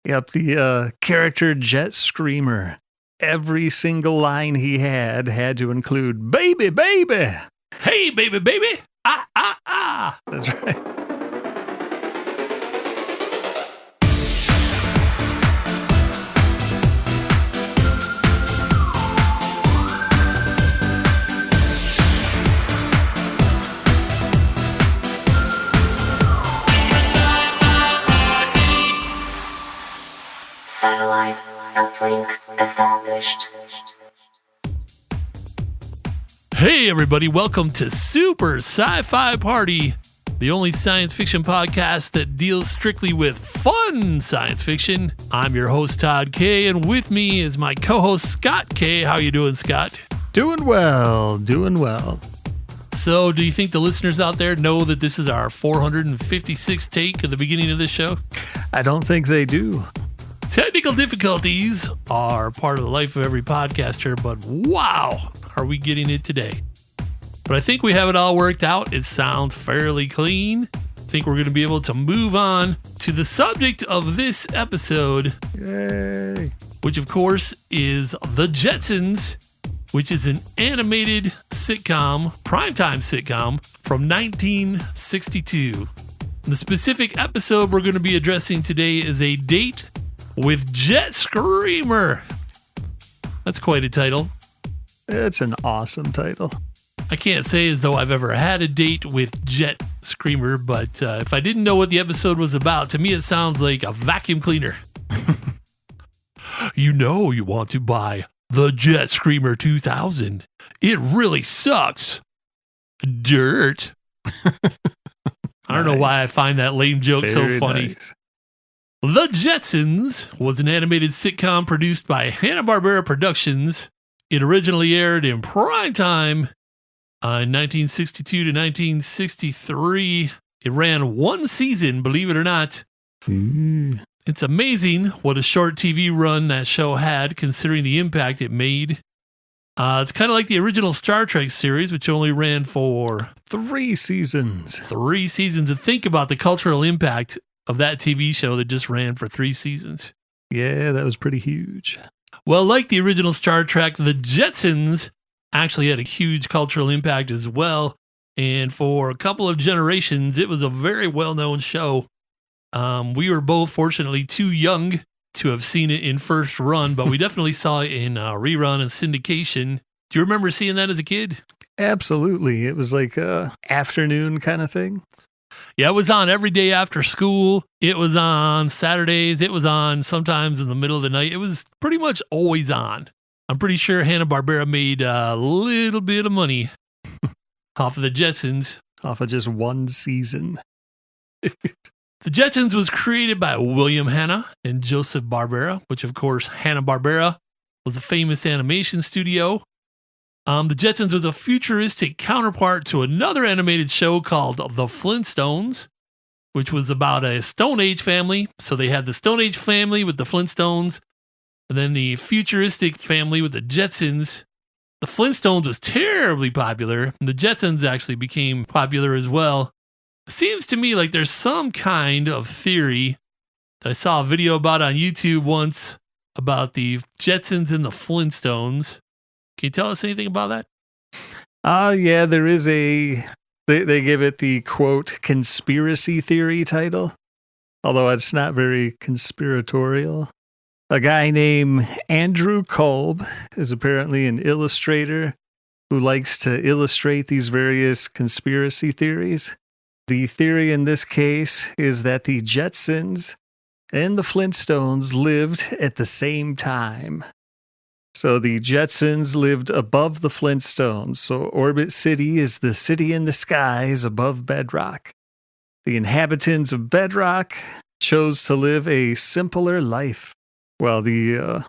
Yep, the character Jet Screamer. Every single line he had to include, baby, baby. Hey, baby, baby. Ah, ah, ah. That's right. Satellite uplink established. Hey, everybody. Welcome to Super Sci-Fi Party, the only science fiction podcast that deals strictly with fun science fiction. I'm your host, Todd K., and with me is my co-host, Scott K. How you doing, Scott? Doing well. So, do you think the listeners out there know that this is our 456th take of the beginning of this show? I don't think they do. Technical difficulties are part of the life of every podcaster, but wow, are we getting it today. But I think we have it all worked out. It sounds fairly clean. I think we're going to be able to move on to the subject of this episode. Yay. Which, of course, is The Jetsons, which is an animated sitcom, primetime sitcom, from 1962. The specific episode we're going to be addressing today is A Date with Jet Screamer. That's quite a title. It's an awesome title. I can't say as though I've ever had a date with Jet Screamer, but if I didn't know what the episode was about, to me it sounds like a vacuum cleaner. You know you want to buy the Jet Screamer 2000. It really sucks. Dirt. I don't know why I find that lame joke so funny. Nice. The Jetsons was an animated sitcom produced by Hanna-Barbera Productions. It originally aired in primetime in 1962 to 1963. It ran one season, believe it or not. It's amazing what a short TV run that show had, considering the impact it made. It's kind of like the original Star Trek series, which only ran for 3 seasons. 3 seasons. And think about the cultural impact of that TV show that just ran for 3 seasons. Yeah, that was pretty huge. Well, like the original Star Trek, the Jetsons actually had a huge cultural impact as well. And for a couple of generations, it was a very well-known show. We were both fortunately too young to have seen it in first run, but we definitely saw it in rerun and syndication. Do you remember seeing that as a kid? Absolutely. It was like a afternoon kind of thing. Yeah, it was on every day after school. It was on Saturdays. It was on sometimes in the middle of the night. It was pretty much always on. I'm pretty sure Hanna-Barbera made a little bit of money off of the Jetsons. Off of just one season. The Jetsons was created by William Hanna and Joseph Barbera, which of course Hanna-Barbera was a famous animation studio. The Jetsons was a futuristic counterpart to another animated show called The Flintstones, which was about a Stone Age family. So they had the Stone Age family with the Flintstones, and then the futuristic family with the Jetsons. The Flintstones was terribly popular, and the Jetsons actually became popular as well. It seems to me like there's some kind of theory that I saw a video about on YouTube once about the Jetsons and the Flintstones. Can you tell us anything about that? Yeah, there is they give it the, quote, conspiracy theory title, although it's not very conspiratorial. A guy named Andrew Kolb is apparently an illustrator who likes to illustrate these various conspiracy theories. The theory in this case is that the Jetsons and the Flintstones lived at the same time. So the Jetsons lived above the Flintstones. So Orbit City is the city in the skies above Bedrock. The inhabitants of Bedrock chose to live a simpler life, while the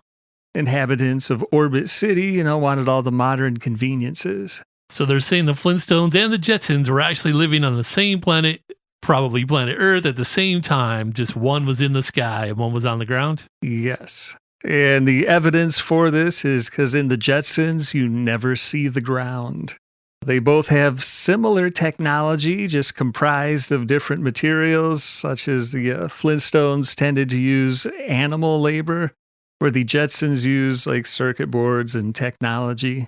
inhabitants of Orbit City, wanted all the modern conveniences. So they're saying the Flintstones and the Jetsons were actually living on the same planet, probably planet Earth, at the same time. Just one was in the sky and one was on the ground? Yes. And the evidence for this is because in the Jetsons, you never see the ground. They both have similar technology, just comprised of different materials, such as the Flintstones tended to use animal labor, where the Jetsons use like circuit boards and technology.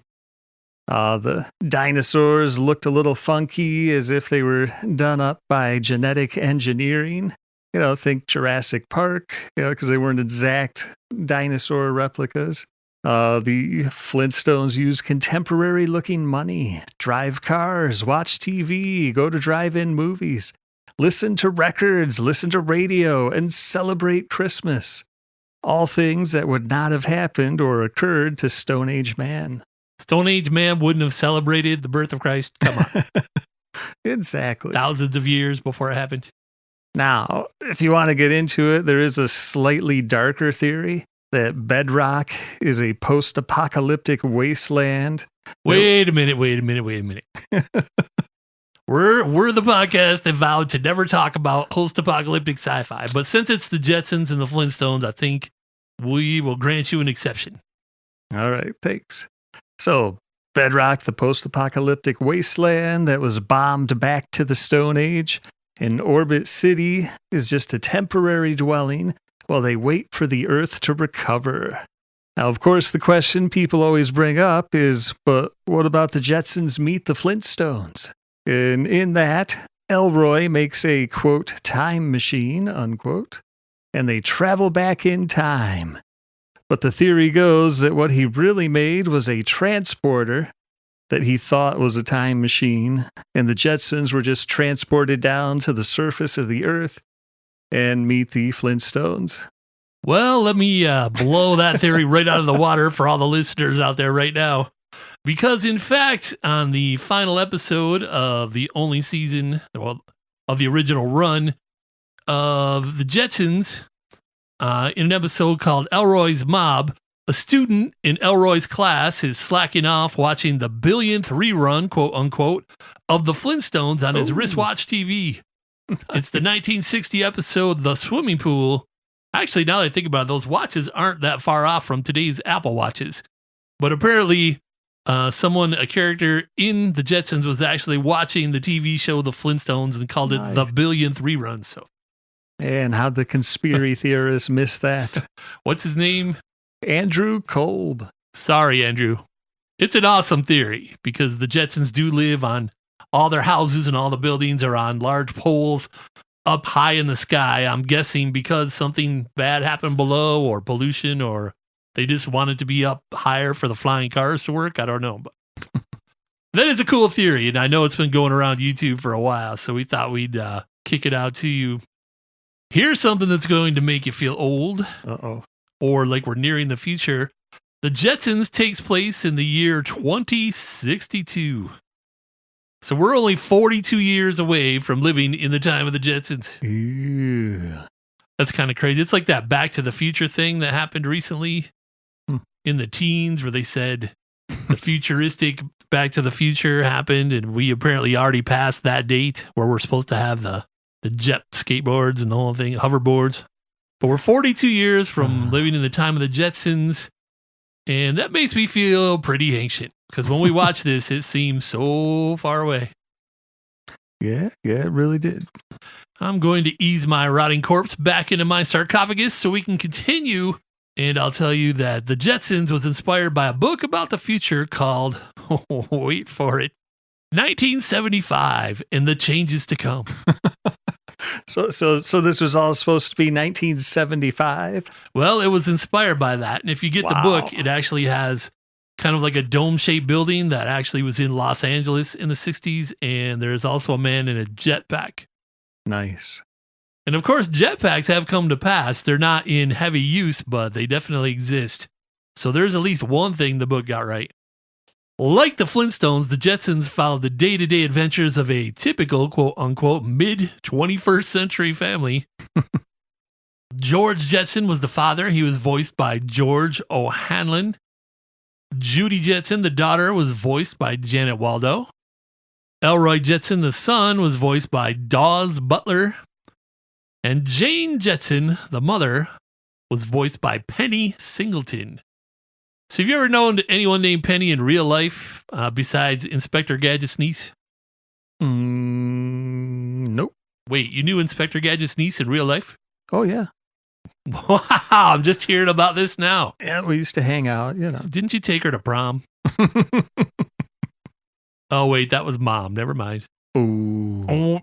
The dinosaurs looked a little funky, as if they were done up by genetic engineering. Think Jurassic Park, because they weren't exact dinosaur replicas. The Flintstones use contemporary looking money, drive cars, watch TV, go to drive-in movies, listen to records, listen to radio, and celebrate Christmas. All things that would not have happened or occurred to Stone Age man. Stone Age man wouldn't have celebrated the birth of Christ. Come on. Exactly. Thousands of years before it happened. Now, if you want to get into it, there is a slightly darker theory that Bedrock is a post-apocalyptic wasteland. Wait a minute. We're the podcast that vowed to never talk about post-apocalyptic sci-fi, but since it's the Jetsons and the Flintstones, I think we will grant you an exception. All right, thanks. So, Bedrock, the post-apocalyptic wasteland that was bombed back to the Stone Age, and Orbit City is just a temporary dwelling while they wait for the Earth to recover. Now, of course, the question people always bring up is, but what about the Jetsons meet the Flintstones? And in that, Elroy makes a, quote, time machine, unquote, and they travel back in time. But the theory goes that what he really made was a transporter that he thought was a time machine, and the Jetsons were just transported down to the surface of the Earth and meet the Flintstones. Well, let me blow that theory right out of the water for all the listeners out there right now. Because, in fact, on the final episode of the only season, well, of the original run of the Jetsons, in an episode called Elroy's Mob, a student in Elroy's class is slacking off watching the billionth rerun, quote unquote, of the Flintstones on his wristwatch TV. It's the 1960 episode, The Swimming Pool. Actually, now that I think about it, those watches aren't that far off from today's Apple Watches. But apparently, a character in the Jetsons was actually watching the TV show The Flintstones and called it the billionth rerun. So, and how'd the conspiracy theorists miss that? What's his name? Andrew Kolb. Sorry, Andrew. It's an awesome theory because the Jetsons do live on all their houses and all the buildings are on large poles up high in the sky. I'm guessing because something bad happened below or pollution or they just wanted to be up higher for the flying cars to work. I don't know. But that is a cool theory. And I know it's been going around YouTube for a while. So we thought we'd kick it out to you. Here's something that's going to make you feel old. Uh-oh. Or like we're nearing the future. The Jetsons takes place in the year 2062. So we're only 42 years away from living in the time of the Jetsons. Ew. That's kind of crazy. It's like that Back to the Future thing that happened recently in the teens where they said the futuristic Back to the Future happened and we apparently already passed that date where we're supposed to have the jet skateboards and the whole thing, hoverboards. But we're 42 years from living in the time of the Jetsons, and that makes me feel pretty ancient. Because when we watch this, it seems so far away. Yeah, it really did. I'm going to ease my rotting corpse back into my sarcophagus so we can continue. And I'll tell you that The Jetsons was inspired by a book about the future called, wait for it, 1975 and the Changes to Come. So this was all supposed to be 1975? Well, it was inspired by that. And if you get the book, it actually has kind of like a dome-shaped building that actually was in Los Angeles in the 60s. And there's also a man in a jetpack. Nice. And of course, jetpacks have come to pass. They're not in heavy use, but they definitely exist. So there's at least one thing the book got right. Like the Flintstones, the Jetsons followed the day-to-day adventures of a typical, quote-unquote, mid-21st century family. George Jetson was the father. He was voiced by George O'Hanlon. Judy Jetson, the daughter, was voiced by Janet Waldo. Elroy Jetson, the son, was voiced by Dawes Butler. And Jane Jetson, the mother, was voiced by Penny Singleton. So have you ever known anyone named Penny in real life besides Inspector Gadget's niece? Nope. Wait, you knew Inspector Gadget's niece in real life? Oh, yeah. Wow, I'm just hearing about this now. Yeah, we used to hang out, Didn't you take her to prom? Oh, wait, that was Mom. Never mind. Ooh. Oh.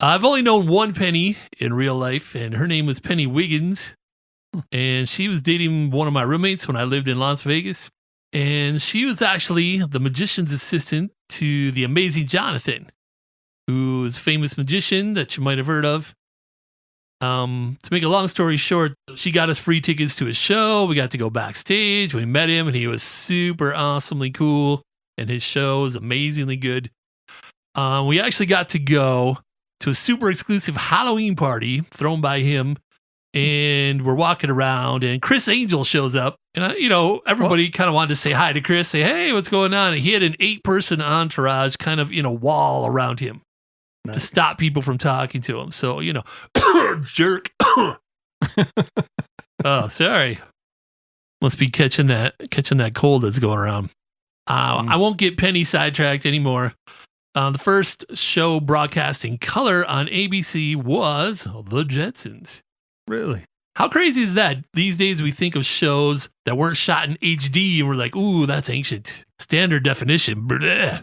I've only known one Penny in real life, and her name was Penny Wiggins. And she was dating one of my roommates when I lived in Las Vegas. And she was actually the magician's assistant to the amazing Jonathan, who is a famous magician that you might have heard of. To make a long story short, she got us free tickets to his show. We got to go backstage. We met him, and he was super awesomely cool. And his show was amazingly good. We actually got to go to a super exclusive Halloween party thrown by him. And we're walking around, and Chris Angel shows up. And, everybody kind of wanted to say hi to Chris, say, hey, what's going on? And he had an 8-person entourage kind of in a wall around him to stop people from talking to him. So, jerk. Oh, sorry. Must be catching that cold that's going around. I won't get Penny sidetracked anymore. The first show broadcast in color on ABC was The Jetsons. Really? How crazy is that? These days we think of shows that weren't shot in HD and we're like, ooh, that's ancient. Standard definition. Bleh.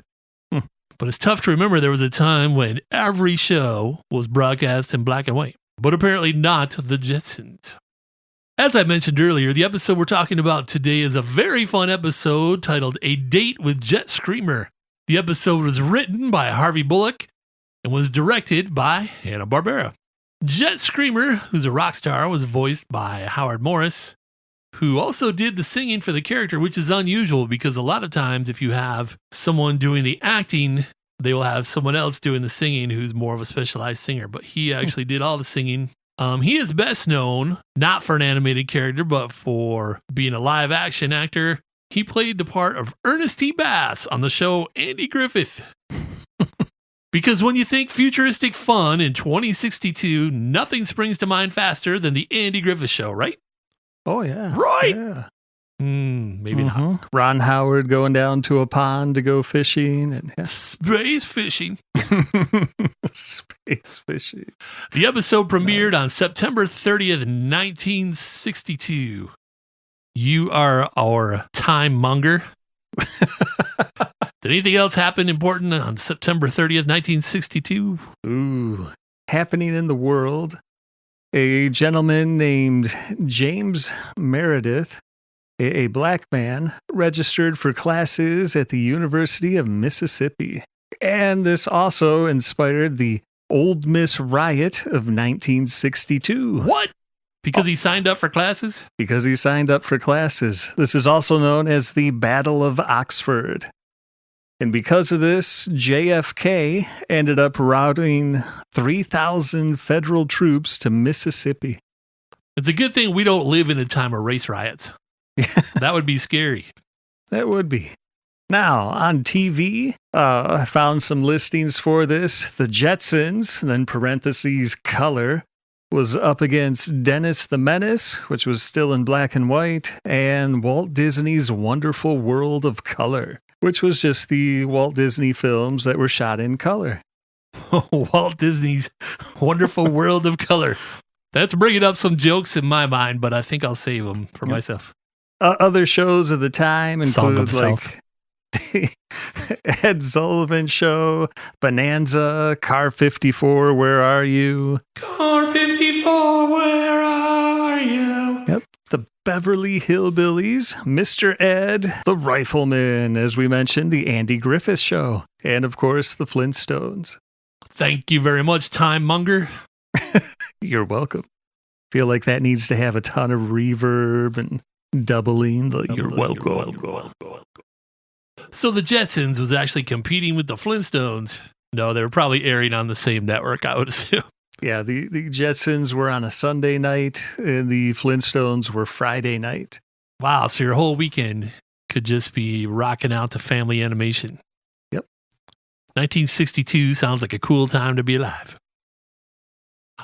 But it's tough to remember there was a time when every show was broadcast in black and white. But apparently not The Jetsons. As I mentioned earlier, the episode we're talking about today is a very fun episode titled A Date with Jet Screamer. The episode was written by Harvey Bullock and was directed by Hanna-Barbera. Jet Screamer, who's a rock star, was voiced by Howard Morris, who also did the singing for the character, which is unusual because a lot of times if you have someone doing the acting, they will have someone else doing the singing who's more of a specialized singer. But he actually did all the singing. He is best known not for an animated character, but for being a live action actor. He played the part of Ernest T. Bass on the show Andy Griffith. Because when you think futuristic fun in 2062, nothing springs to mind faster than the Andy Griffith Show, right? Oh, yeah. Right? Yeah. Maybe not. Ron Howard going down to a pond to go fishing. And Space fishing. Space fishing. The episode premiered on September 30th, 1962. You are our time monger. Did anything else happen important on September 30th, 1962? Ooh, happening in the world. A gentleman named James Meredith, a black man, registered for classes at the University of Mississippi. And this also inspired the Old Miss Riot of 1962. What? Because he signed up for classes? Because he signed up for classes. This is also known as the Battle of Oxford. And because of this, JFK ended up routing 3,000 federal troops to Mississippi. It's a good thing we don't live in a time of race riots. That would be scary. That would be. Now, on TV, I found some listings for this. The Jetsons, then parentheses, color, was up against Dennis the Menace, which was still in black and white, and Walt Disney's Wonderful World of Color, which was just the Walt Disney films that were shot in color. Walt Disney's Wonderful World of Color. That's bringing up some jokes in my mind, but I think I'll save them for myself. Other shows of the time include like Ed Sullivan Show, Bonanza, Car 54, Where Are You? Car 54, Where Are You? Yep. The Beverly Hillbillies, Mr. Ed, The Rifleman, as we mentioned, The Andy Griffith Show, and of course, The Flintstones. Thank you very much, Time Monger. You're welcome. Feel like that needs to have a ton of reverb and doubling. You're welcome. So the Jetsons was actually competing with the Flintstones. No, they were probably airing on the same network, I would assume. Yeah, the Jetsons were on a Sunday night, and the Flintstones were Friday night. Wow, so your whole weekend could just be rocking out to family animation. Yep. 1962 sounds like a cool time to be alive.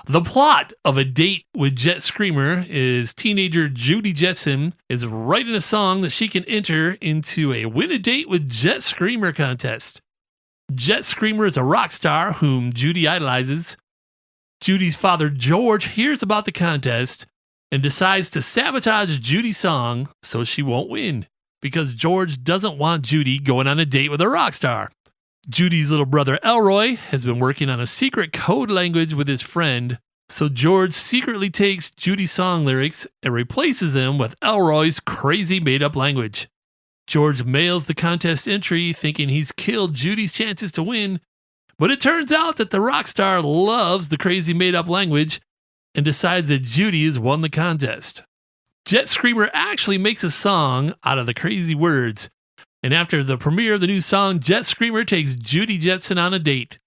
The plot of A Date with Jet Screamer is teenager Judy Jetson is writing a song that she can enter into a Win a Date with Jet Screamer contest. Jet Screamer is a rock star whom Judy idolizes. Judy's father, George, hears about the contest and decides to sabotage Judy's song so she won't win because George doesn't want Judy going on a date with a rock star. Judy's little brother, Elroy, has been working on a secret code language with his friend, so George secretly takes Judy's song lyrics and replaces them with Elroy's crazy made-up language. George mails the contest entry thinking he's killed Judy's chances to win, but it turns out that the rock star loves the crazy made-up language and decides that Judy has won the contest. Jet Screamer actually makes a song out of the crazy words, and after the premiere of the new song, Jet Screamer takes Judy Jetson on a date.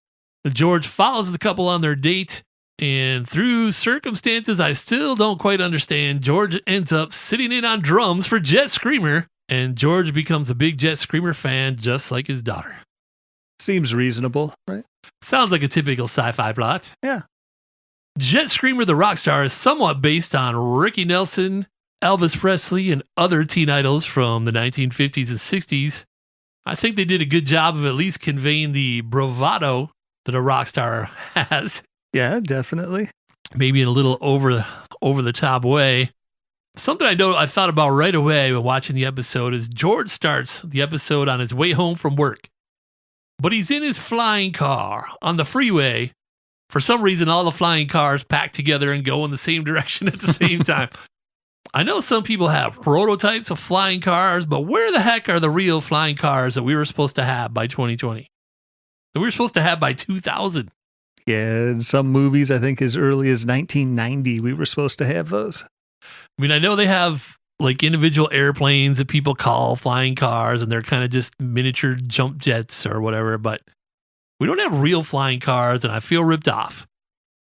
George follows the couple on their date, and through circumstances I still don't quite understand, George ends up sitting in on drums for Jet Screamer, and George becomes a big Jet Screamer fan just like his daughter. Seems reasonable, right? Sounds like a typical sci-fi plot. Yeah. Jet Screamer the rock star is somewhat based on Ricky Nelson, Elvis Presley, and other teen idols from the 1950s and 60s. I think they did a good job of at least conveying the bravado that a rock star has. Yeah, definitely. Maybe in a little over the top way. Something I thought about right away when watching the episode is George starts the episode on his way home from work. But he's in his flying car on the freeway. For some reason, all the flying cars pack together and go in the same direction at the same time. I know some people have prototypes of flying cars, but where the heck are the real flying cars that we were supposed to have by 2020? That we were supposed to have by 2000? Yeah, in some movies, I think as early as 1990, we were supposed to have those. I mean, I know they have like individual airplanes that people call flying cars, and they're kind of just miniature jump jets or whatever, but we don't have real flying cars, and I feel ripped off.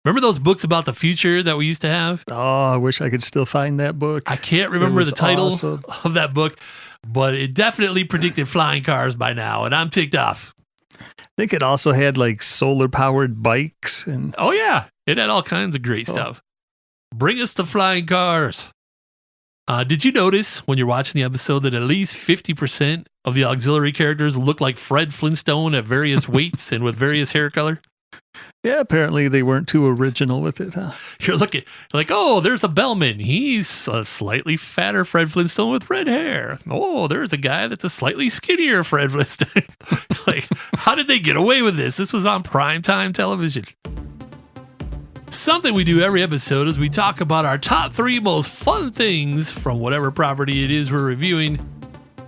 Remember those books about the future that we used to have? Oh, I wish I could still find that book. I can't remember the title awesome. of that book, but it definitely predicted flying cars by now, and I'm ticked off. I think it also had like solar-powered bikes. And oh, yeah. It had all kinds of great stuff. Bring us the flying cars. Did you notice when you're watching the episode that at least 50% of the auxiliary characters look like Fred Flintstone at various weights and with various hair color? Yeah, apparently they weren't too original with it, huh? You're looking like, oh, there's a bellman. He's a slightly fatter Fred Flintstone with red hair. Oh, there's a guy that's a slightly skinnier Fred Flintstone. Like, how did they get away with this? This was on primetime television. Something we do every episode is we talk about our top 3 most fun things from whatever property it is we're reviewing.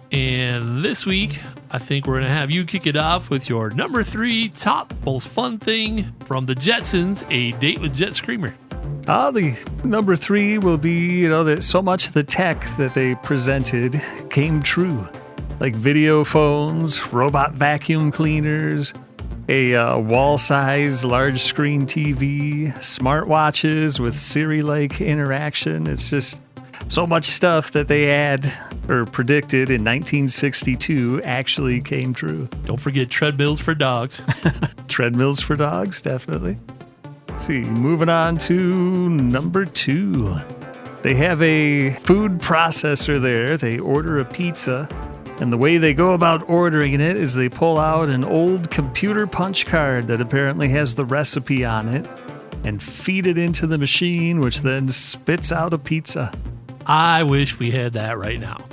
And this week, I think we're going to have you kick it off with your number 3 top most fun thing from the Jetsons, A Date with Jet Screamer. The number 3 will be, that so much of the tech that they presented came true. Like video phones, robot vacuum cleaners, a wall-size large screen TV, smartwatches with Siri-like interaction. It's just so much stuff that they had or predicted in 1962 actually came true. Don't forget treadmills for dogs. Treadmills for dogs, definitely. Let's see, moving on to number 2. They have a food processor there. They order a pizza. And the way they go about ordering it is they pull out an old computer punch card that apparently has the recipe on it and feed it into the machine, which then spits out a pizza. I wish we had that right now.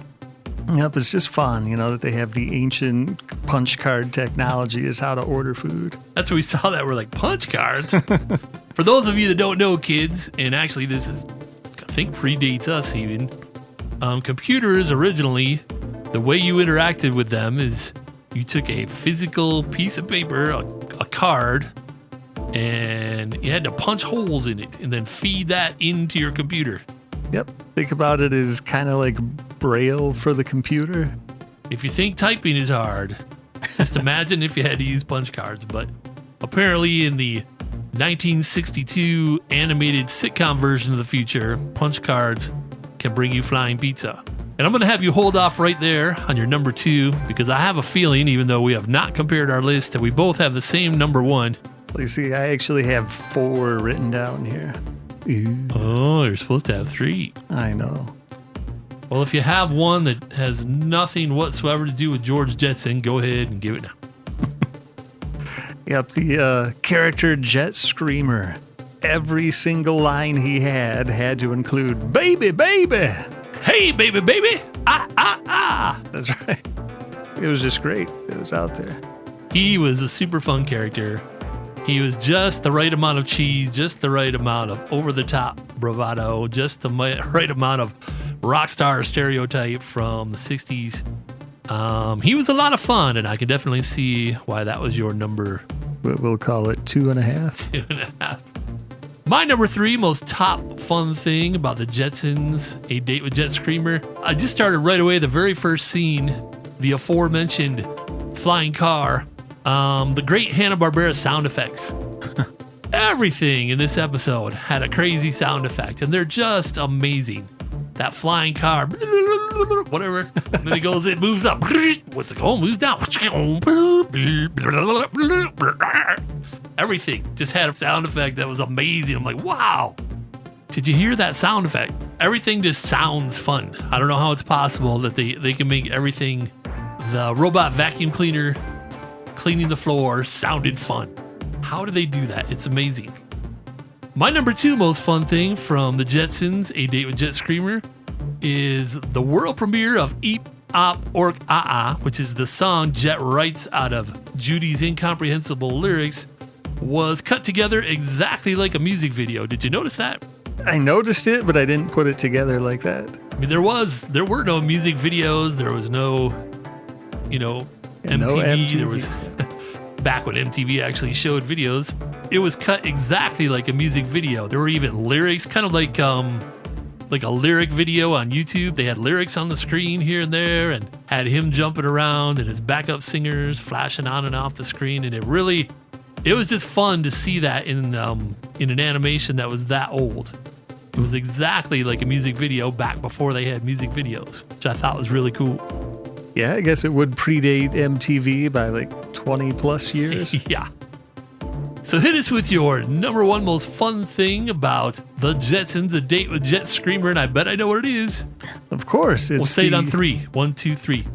Yep, it's just fun, that they have the ancient punch card technology is how to order food. That's when we saw that. We're like, punch cards? For those of you that don't know, kids, and actually this is, I think, predates us even, computers originally, the way you interacted with them is you took a physical piece of paper, a card, and you had to punch holes in it and then feed that into your computer. Yep. Think about it as kind of like Braille for the computer. If you think typing is hard, just imagine if you had to use punch cards. But apparently in the 1962 animated sitcom version of the future, punch cards can bring you flying pizza. And I'm going to have you hold off right there on your number 2 because I have a feeling, even though we have not compared our list, that we both have the same number 1. You see, I actually have 4 written down here. Ooh, Oh, you're supposed to have 3. I know. Well, if you have one that has nothing whatsoever to do with George Jetson, go ahead and give it now. Yep, the character Jet Screamer. Every single line he had to include "baby, baby." Hey, baby, baby. Ah, ah, ah. That's right. It was just great. It was out there. He was a super fun character. He was just the right amount of cheese, just the right amount of over-the-top bravado, just the right amount of rock star stereotype from the 60s. He was a lot of fun, and I can definitely see why that was your number. We'll call it 2.5. 2.5. My number 3 most top fun thing about the Jetsons, A Date with Jet Screamer. I just started right away, the very first scene, the aforementioned flying car, the great Hanna-Barbera sound effects. Everything in this episode had a crazy sound effect, and they're just amazing. That flying car, whatever, and then it goes, it moves up. What's it going? Moves down. Everything just had a sound effect that was amazing. I'm like, wow. Did you hear that sound effect? Everything just sounds fun. I don't know how it's possible that they can make everything, the robot vacuum cleaner cleaning the floor sounded fun. How do they do that? It's amazing. My number 2 most fun thing from the Jetsons, A Date with Jet Screamer, is the world premiere of Eep Op Ork Ah Ah, which is the song Jet writes out of Judy's incomprehensible lyrics, was cut together exactly like a music video. Did you notice that? I noticed it, but I didn't put it together like that. I mean, there were no music videos. There was no, MTV. No MTV. There was back when MTV actually showed videos. It was cut exactly like a music video. There were even lyrics, kind of like a lyric video on YouTube. They had lyrics on the screen here and there, and had him jumping around and his backup singers flashing on and off the screen. And it was just fun to see that in an animation that was that old. It was exactly like a music video back before they had music videos, which I thought was really cool. Yeah, I guess it would predate MTV by like 20 plus years. Yeah. So hit us with your number 1 most fun thing about the Jetsons, A Date with Jet Screamer, and I bet I know what it is. Of course. We'll say it on 3. 1, 2, 3.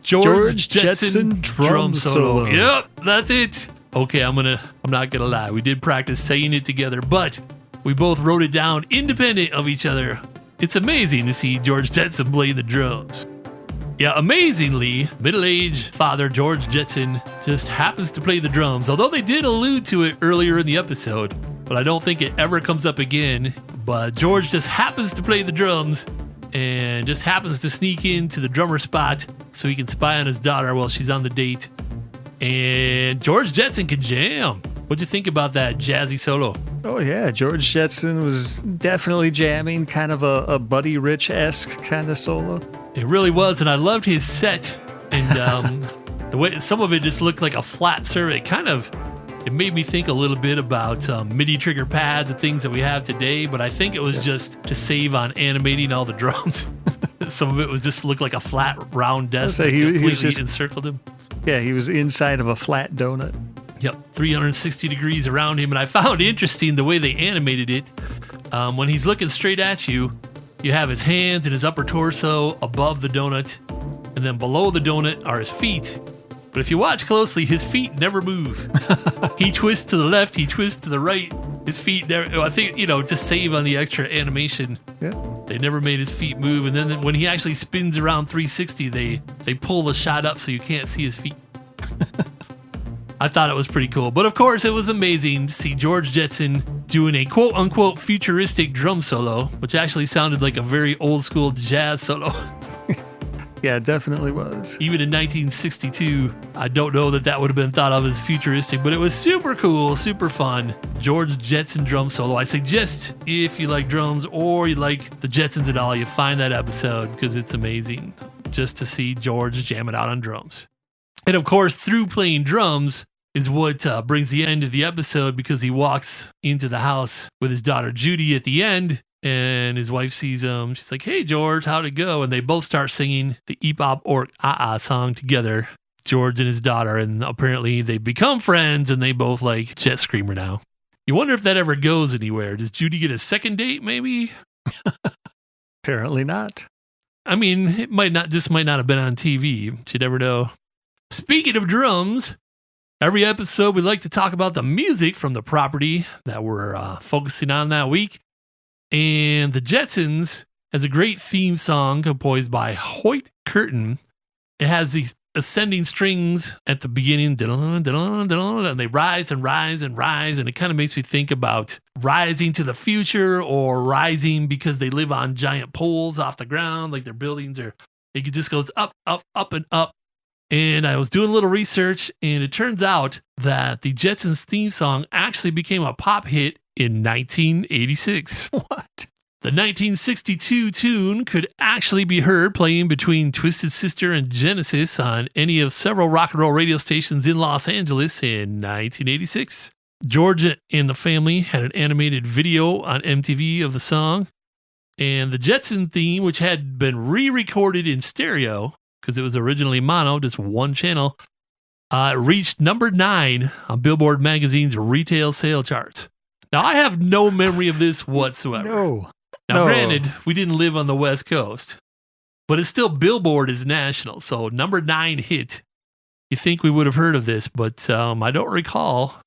George Jetson drum solo. Yep, that's it. Okay, I'm not gonna lie. We did practice saying it together, but we both wrote it down independent of each other. It's amazing to see George Jetson play the drums. Yeah, amazingly, middle-aged father George Jetson just happens to play the drums, although they did allude to it earlier in the episode, but I don't think it ever comes up again. But George just happens to play the drums and just happens to sneak into the drummer spot so he can spy on his daughter while she's on the date. And George Jetson can jam. What'd you think about that jazzy solo? Oh, yeah. George Jetson was definitely jamming, kind of a Buddy Rich-esque kind of solo. It really was, and I loved his set, and the way some of it just looked like a flat survey. It made me think a little bit about MIDI trigger pads and things that we have today, but I think it was just to save on animating all the drums. Some of it was just looked like a flat, round desk that completely encircled him. Yeah, he was inside of a flat donut. Yep, 360 degrees around him, and I found interesting the way they animated it. When he's looking straight at you, you have his hands and his upper torso above the donut, and then below the donut are his feet. But if you watch closely, his feet never move. He twists to the left, he twists to the right. His feet never, I think, to save on the extra animation. Yeah. They never made his feet move. And then when he actually spins around 360, they pull the shot up so you can't see his feet. I thought it was pretty cool. But of course, it was amazing to see George Jetson doing a quote-unquote futuristic drum solo, which actually sounded like a very old-school jazz solo. Yeah, it definitely was. Even in 1962, I don't know that would have been thought of as futuristic, but it was super cool, super fun. George Jetson drum solo. I suggest if you like drums or you like the Jetsons at all, you find that episode because it's amazing just to see George jam it out on drums. And of course, through playing drums is what brings the end of the episode, because he walks into the house with his daughter Judy at the end, and his wife sees him. She's like, "Hey, George, how'd it go?" And they both start singing the Eep Op Ork Ah Ah song together. George and his daughter, and apparently they become friends and they both like Jet Screamer now. You wonder if that ever goes anywhere. Does Judy get a second date, maybe? Apparently not. I mean, it might not have been on TV. You never know. Speaking of drums, every episode we like to talk about the music from the property that we're focusing on that week. And the Jetsons has a great theme song composed by Hoyt Curtin. It has these ascending strings at the beginning, and they rise and rise and rise, and it kind of makes me think about rising to the future or rising because they live on giant poles off the ground, like their buildings are. It just goes up, up, up, and up. And I was doing a little research, and it turns out that the Jetsons theme song actually became a pop hit in 1986. What? The 1962 tune could actually be heard playing between Twisted Sister and Genesis on any of several rock and roll radio stations in Los Angeles in 1986. George and the family had an animated video on MTV of the song, and the Jetson theme, which had been re-recorded in stereo because it was originally mono, just one channel, reached number 9 on Billboard magazine's retail sale charts. Now, I have no memory of this whatsoever. No. Now, granted, we didn't live on the West Coast, but it's still Billboard is national. So number 9 hit. You think we would have heard of this, but I don't recall.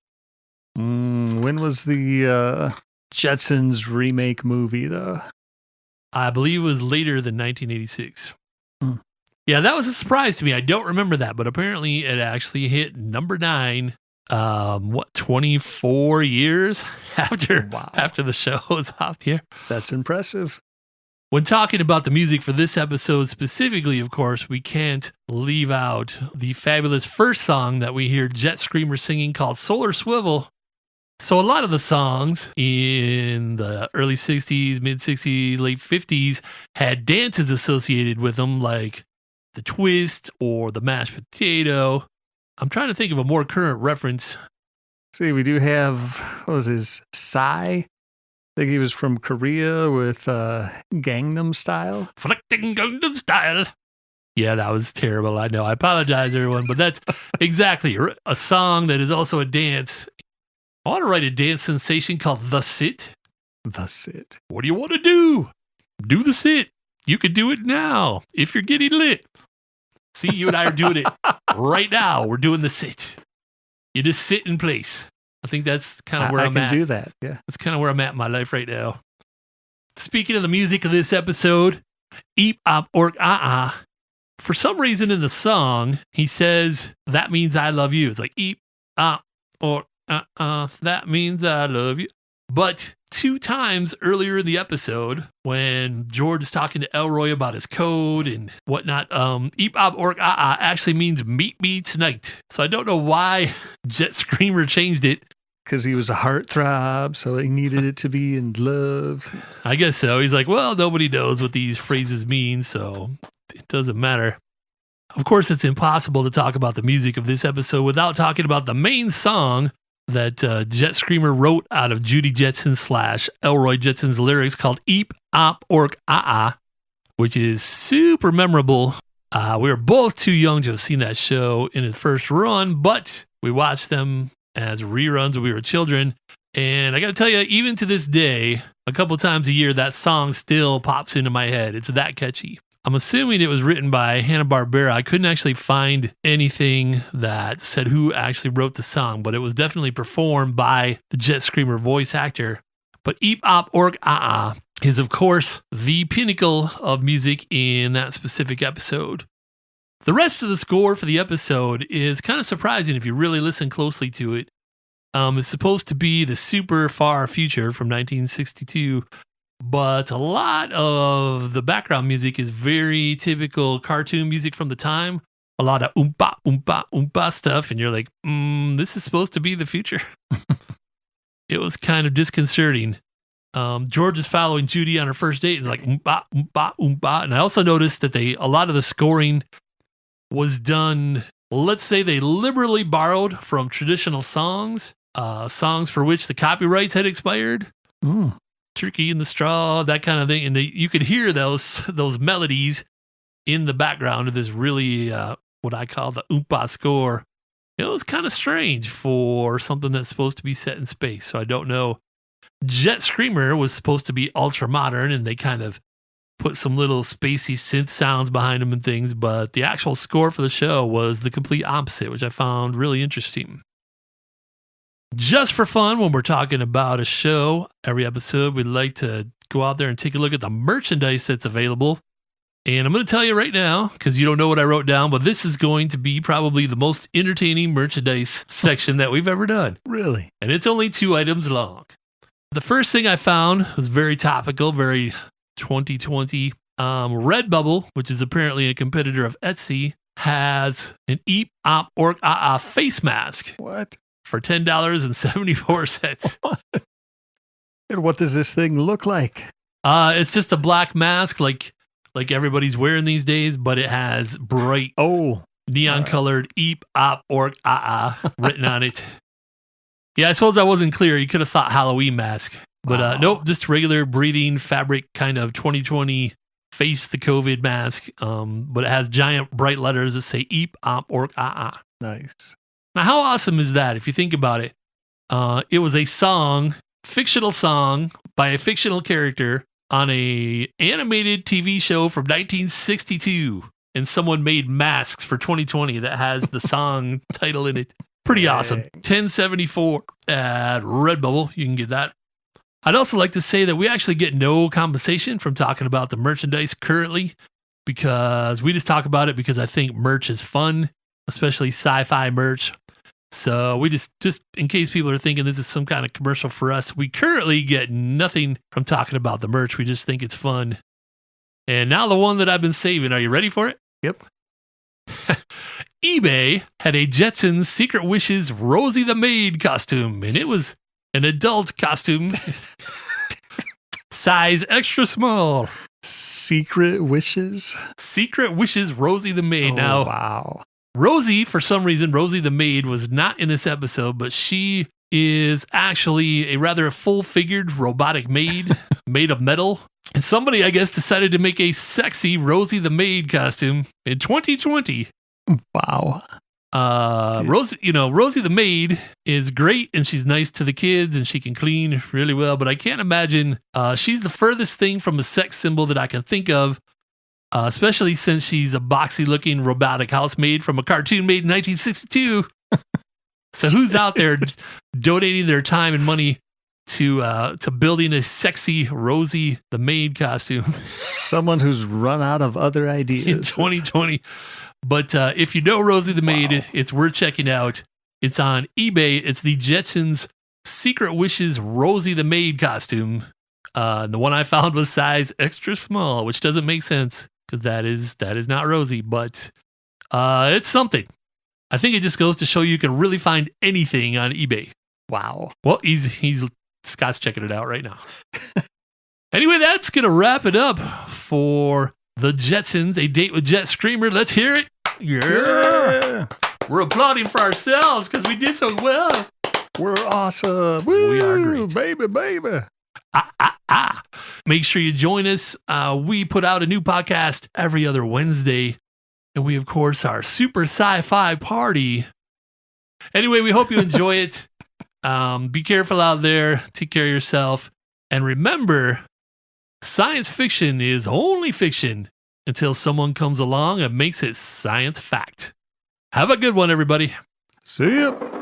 When was the Jetsons remake movie, though? I believe it was later than 1986. Yeah, that was a surprise to me. I don't remember that, but apparently it actually hit number 9. 24 years after the show was off the air. That's impressive. When talking about the music for this episode specifically, of course, we can't leave out the fabulous first song that we hear Jet Screamer singing called Solar Swivel. So a lot of the songs in the early 60s, mid 60s, late 50s had dances associated with them, like the twist or the mashed potato. I'm trying to think of a more current reference. See, we do have, what was his, Psy? I think he was from Korea with Gangnam Style. Flicking Gangnam Style. Yeah, that was terrible. I know. I apologize, everyone. But that's exactly a song that is also a dance. I want to write a dance sensation called The Sit. The Sit. What do you want to do? Do the sit. You could do it now if you're getting lit. See, you and I are doing it right now. We're doing the sit. You just sit in place. I think that's kind of where I'm at. I can do that, yeah. That's kind of where I'm at in my life right now. Speaking of the music of this episode, Eep, Op, Ork, Ah. For some reason in the song, he says, that means I love you. It's like, Eep, Op, Ork, that means I love you. But 2 times earlier in the episode, when George is talking to Elroy about his code and whatnot, Eep, Op, Ork, actually means meet me tonight. So I don't know why Jet Screamer changed it. Because he was a heartthrob, so he needed it to be in love. I guess so. He's like, well, nobody knows what these phrases mean, so it doesn't matter. Of course, it's impossible to talk about the music of this episode without talking about the main song that Jet Screamer wrote out of Judy Jetson / Elroy Jetson's lyrics called Eep, Op, Ork, which is super memorable. We were both too young to have seen that show in its first run, but we watched them as reruns when we were children. And I got to tell you, even to this day, a couple times a year, that song still pops into my head. It's that catchy. I'm assuming it was written by Hanna-Barbera. I couldn't actually find anything that said who actually wrote the song, but it was definitely performed by the Jet Screamer voice actor. But Eep, Op, Ork, is, of course, the pinnacle of music in that specific episode. The rest of the score for the episode is kind of surprising if you really listen closely to it. It's supposed to be the super far future from 1962, but a lot of the background music is very typical cartoon music from the time. A lot of oompa, oompa, oompa stuff, and you're like, this is supposed to be the future. It was kind of disconcerting. George is following Judy on her first date. It's like, oompa, oompa, oompa. And I also noticed that a lot of the scoring was done, let's say they liberally borrowed from traditional songs, songs for which the copyrights had expired. Turkey in the Straw, that kind of thing. And you could hear those melodies in the background of this really what I call the Oompa score. It was kind of strange for something that's supposed to be set in space. So I don't know. Jet Screamer was supposed to be ultra modern, and they kind of put some little spacey synth sounds behind them and things. But the actual score for the show was the complete opposite, which I found really interesting. Just for fun, when we're talking about a show, every episode, we'd like to go out there and take a look at the merchandise that's available. And I'm going to tell you right now, because you don't know what I wrote down, but this is going to be probably the most entertaining merchandise section that we've ever done. Really? And it's only 2 items long. The first thing I found was very topical, very 2020. Redbubble, which is apparently a competitor of Etsy, has an Eep, Op, Orc, Ah face mask. What? For $10.74. And what does this thing look like? It's just a black mask like everybody's wearing these days, but it has bright neon colored Eep, Op, Orc, written on it. Yeah, I suppose I wasn't clear. You could have thought Halloween mask. But nope, just regular breathing fabric kind of 2020 face the COVID mask. But it has giant bright letters that say Eep, Op, Orc, Nice. Now, how awesome is that if you think about it? It was a song, fictional song by a fictional character on a animated TV show from 1962. And someone made masks for 2020 that has the song title in it. Pretty awesome. $10.74 at Redbubble. You can get that. I'd also like to say that we actually get no compensation from talking about the merchandise currently, because we just talk about it because I think merch is fun, especially sci-fi merch. So we just in case people are thinking this is some kind of commercial for us, we currently get nothing from talking about the merch. We just think it's fun. And now the one that I've been saving. Are you ready for it? Yep. eBay had a Jetsons Secret Wishes Rosie the Maid costume, and it was an adult costume, size extra small. Secret Wishes? Secret Wishes Rosie the Maid. Oh, now, wow. Rosie, for some reason, Rosie the Maid was not in this episode, but she is actually a rather full-figured robotic maid made of metal. And somebody, I guess, decided to make a sexy Rosie the Maid costume in 2020. Wow. Rosie the Maid is great, and she's nice to the kids, and she can clean really well, but I can't imagine she's the furthest thing from a sex symbol that I can think of. Especially since she's a boxy-looking robotic housemaid from a cartoon made in 1962. So who's out there donating their time and money to building a sexy Rosie the Maid costume? Someone who's run out of other ideas. In 2020. But if you know Rosie the Maid, it's worth checking out. It's on eBay. It's the Jetsons Secret Wishes Rosie the Maid costume. The one I found was size extra small, which doesn't make sense, because that is not Rosie, but it's something. I think it just goes to show you can really find anything on eBay. Wow. Well, Scott's checking it out right now. Anyway, that's going to wrap it up for the Jetsons, A Date with Jet Screamer. Let's hear it. Yeah. We're applauding for ourselves because we did so well. We're awesome. Woo, we are great. Baby. Make sure you join us. We put out a new podcast every other Wednesday. And we, of course, are Super Sci-Fi Party. Anyway, we hope you enjoy it. Be careful out there. Take care of yourself. And remember, science fiction is only fiction until someone comes along and makes it science fact. Have a good one, everybody. See ya.